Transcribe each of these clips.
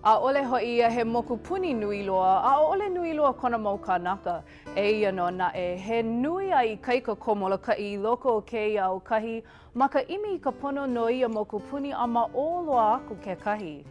ʻAʻole hoʻi ia he moku puni nui loa, ʻaʻole nui loa kona mau kānaka. E ia no naʻe, he nui ai kaika ko Molokaʻi I loko o kēia au kahi, ma ka ʻimi I ka pono no ia moku puni a ma o loa aku kekahi.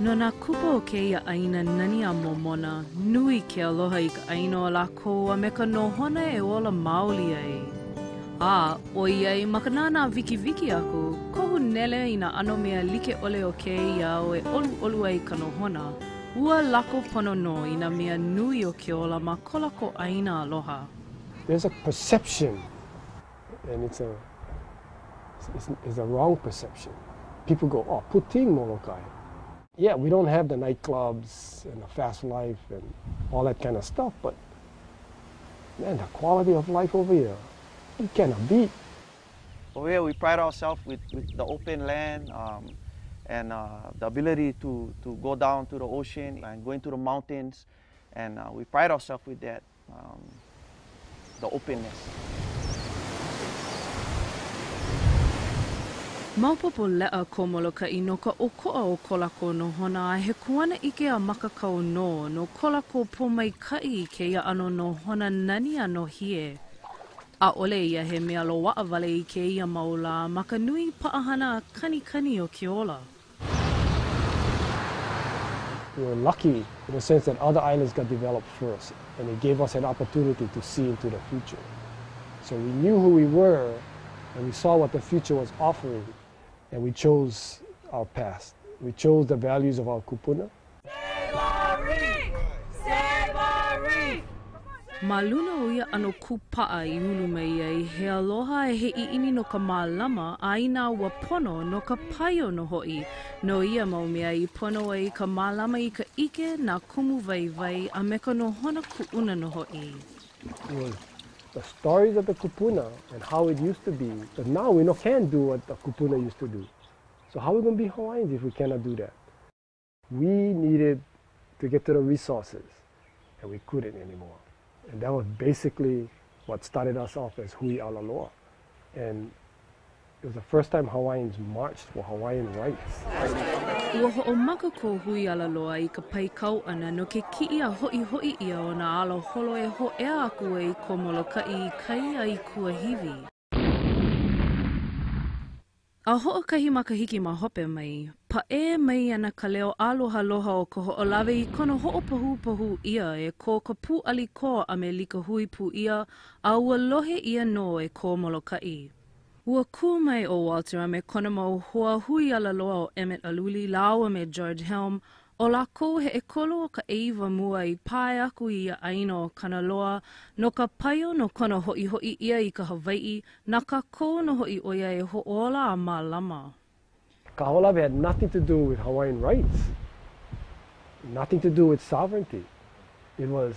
No nā kupa o kēia ʻaina nani a momona, nui ke aloha I ka ʻaina o lākou a me ka nohona e ola maoli ai. O iai, ma ka nānā wiki aku, kohu nele I nā ano mea like ole o kēia o e olu ai ka nohona, ua lako pono no I nā mea nui o ke ola ma kola ko ʻaina aloha. There's a perception, and it's a wrong perception. People go, oh, puting Molokai. Yeah, we don't have the nightclubs and the fast life and all that kind of stuff, but man, the quality of life over here, you cannot beat. Over here, we pride ourselves with the open land and the ability to go down to the ocean and go into the mountains, and we pride ourselves with that, the openness. Maupopo le'a ko Molokaʻi no ka ʻokoʻa o ko lako nohona a he kuana ʻike a makakau no ko lako pomaikaʻi I kēia ano nohona nani a no hie. ʻAʻole ia he mea loaʻa wale I kēia maula ma ka nui paʻahana kanikani o ke ola. We were lucky in the sense that other islands got developed first, and it gave us an opportunity to see into the future. So we knew who we were, and we saw what the future was offering. And we chose our past. We chose the values of our kupuna. Ma luna o ia ano kupa'a I ulu mai ai, he aloha e he iini no ka mālama a ina ua pono no ka paio no ho'i. No ia mau mea I pono ai ka mālama I ka ike na kumu vai a me ka nohona ku'una no ho'i. It was the stories of the kupuna and how it used to be, but now we can't do what the kupuna used to do. So how are we going to be Hawaiians if we cannot do that? We needed to get to the resources, and we couldn't anymore. And that was basically what started us off as Hui Alaloa. And it was the first time Hawaiians marched for Hawaiian rights. Ua ho'omaka ko Hui Alaloa I ka paikau ana no ke ki'i a ho'i ia o nā alo holo e ho'ea aku ai ko Molokaʻi I kai ai kuahiwi. A ho'okahi makahiki ma hope mai, pa'e mai ana ka leo aloha o ka ho'olawe I kona ho'opahu ia e ko ka pū'ali ko a me lika hui pu ia a ua lohe ia no e ko Molokaʻi. Ua ku mai o Walter a me kona mau hoa Hui Alaloa o Emmett Aluli laua me George Helm, o lako he ekolo o ka eiwa mua I pae aku I ia aina o Kanaloa, no ka paio no kona ho'i ia I ka Hawaii, na ka ko no ho'i oia e ho'ola a mālama. Ka ho'olawe had nothing to do with Hawaiian rights, nothing to do with sovereignty. It was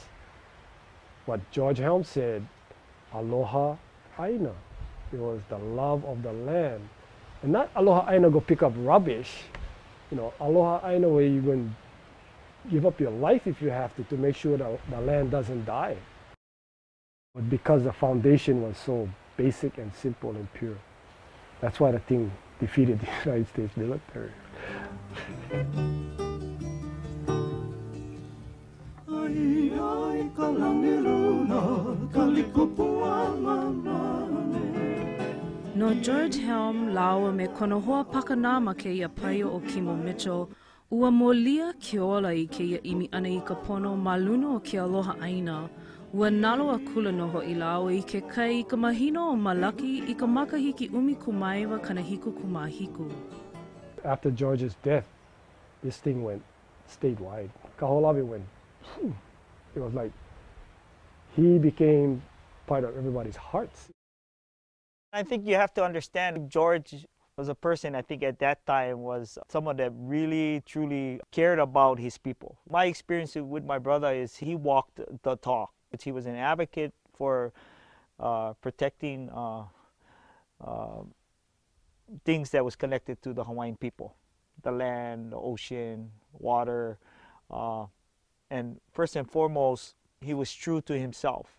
what George Helm said, aloha aina. It was the love of the land. And not aloha aina go pick up rubbish. You know, aloha aina where you can give up your life if you have to make sure that the land doesn't die. But because the foundation was so basic and simple and pure, that's why the thing defeated the United States military. No George Helm laua me kona hoa pakana ma keia paio o Kimo Mitchell, ua molia ke ola I keia imi ana I ka pono ma luna o ke aloha aina, ua nalo a kula noho I laua I ke kai I ka mahino o Malaki I ka makahiki umi kumaiwa kanahiku kumahiku. After George's death, this thing went statewide. Ka ho'olawe went, it was like he became part of everybody's hearts. I think you have to understand George was a person, I think at that time, was someone that really, truly cared about his people. My experience with my brother is he walked the talk. He was an advocate for protecting things that was connected to the Hawaiian people, the land, the ocean, water, and first and foremost, he was true to himself.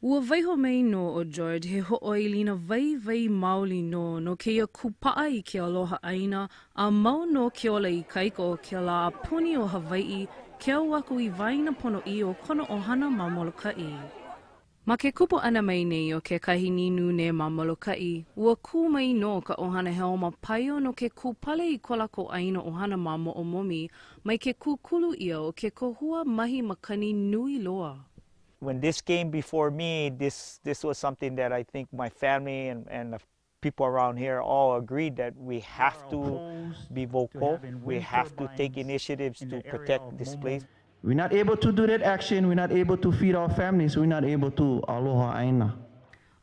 Ua waiho mai no o George he hoʻoilina vai maoli no keia kupaʻa I ke aloha ʻaina a mau no ke ola I kaiko ke la a puni o Hawaii ke au aku I waina pono I o kono ʻohana ma Molokaʻi. Ma ke kupu ana mai nei o ke kahi ninu ne ma Molokaʻi, ua ku mai no ka ʻohana heo ma paio no ke kupale I ko lako ʻaina ʻohana ma moʻomomi mai ke kukulu ia o ke kohua mahi makani nui loa. When this came before me, this was something that I think my family and the people around here all agreed that we have to be vocal, we have to take initiatives to protect this place. We're not able to do that action, we're not able to feed our families, we're not able to aloha aina.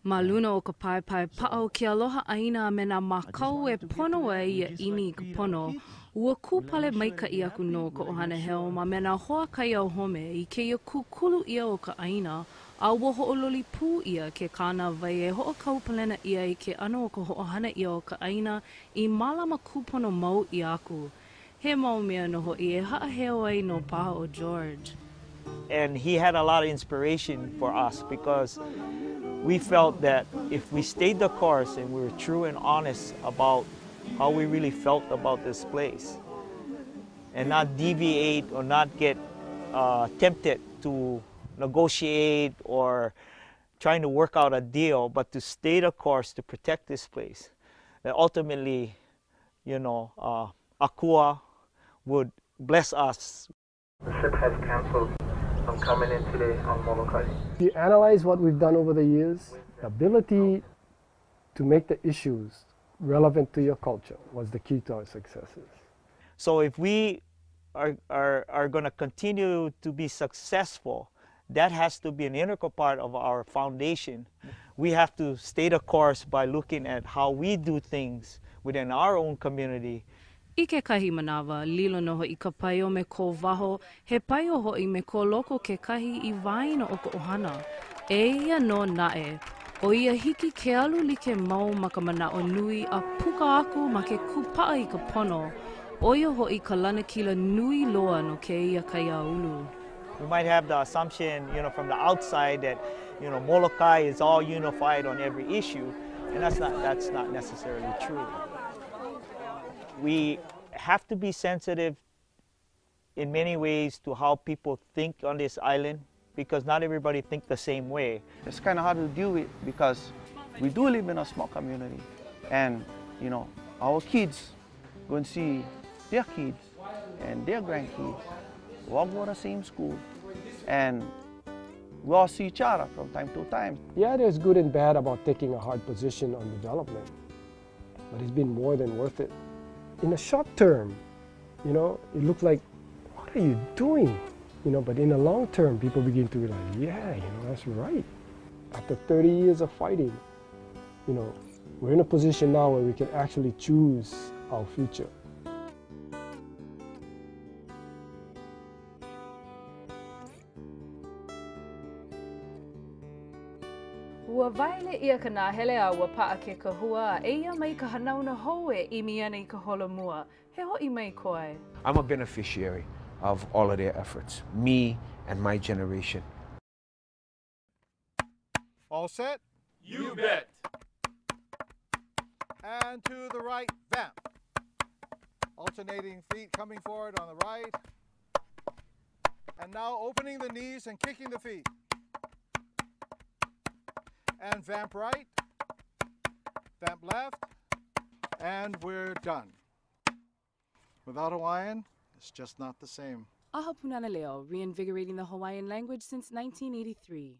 Ma luna o ka paepae pa'o ke aloha aina me nā makau e pono ai ia imi ka pono, ua kūpale maikaʻi aku no ka ʻohana heo ma me nā hoa kai au home I keia kukulu ia o ka aina, a ua hoʻololi pū ia ke kāna vai e hoʻokaupalena ia I ke ano o ka hoʻohana ia o ka aina I mālama kūpono mau I aku. He mau mea no hoʻi e haʻaheo ai no paha o George. And he had a lot of inspiration for us because we felt that if we stayed the course and we were true and honest about how we really felt about this place and not deviate or not get tempted to negotiate or trying to work out a deal, but to stay the course to protect this place, that ultimately, you know, Akua would bless us. The ship has canceled. I'm coming in today on Molokai. If you analyze what we've done over the years, the ability to make the issues relevant to your culture was the key to our successes. So if we are going to continue to be successful, that has to be an integral part of our foundation. We have to stay the course by looking at how we do things within our own community. I ke kahi manawa, lilo noho I ka paio me ko waho, he paio hoi me ko loko ke kahi I waina o ka ohana. E ia no nae, o ia hiki ke alu like mau ma ka manao nui a puka aku ma ke kupa'a I ka pono, o ia hoi ka lanakila nui loa no ke ia kaya ulu. We might have the assumption, you know, from the outside that, you know, Molokai is all unified on every issue, and that's not necessarily true. We have to be sensitive in many ways to how people think on this island because not everybody thinks the same way. It's kind of hard to deal with because we do live in a small community and, you know, our kids go and see their kids and their grandkids. We all go to the same school and we all see each other from time to time. Yeah, there's good and bad about taking a hard position on development, but it's been more than worth it. In the short term, you know, it looks like, what are you doing? You know, but in the long term, people begin to realize, yeah, you know, that's right. After 30 years of fighting, you know, we're in a position now where we can actually choose our future. Ua waile ia ka nā hele a ua pa'a ke kahua, e ia mai ka hanauna hou e imi ana I ka holomua. He ho'i mai koe. I'm a beneficiary of all of their efforts, me and my generation. All set? You bet. And to the right, vamp. Alternating feet coming forward on the right. And now opening the knees and kicking the feet. And vamp right, vamp left, and we're done. Without Hawaiian, it's just not the same. Aha punana leo, reinvigorating the Hawaiian language since 1983.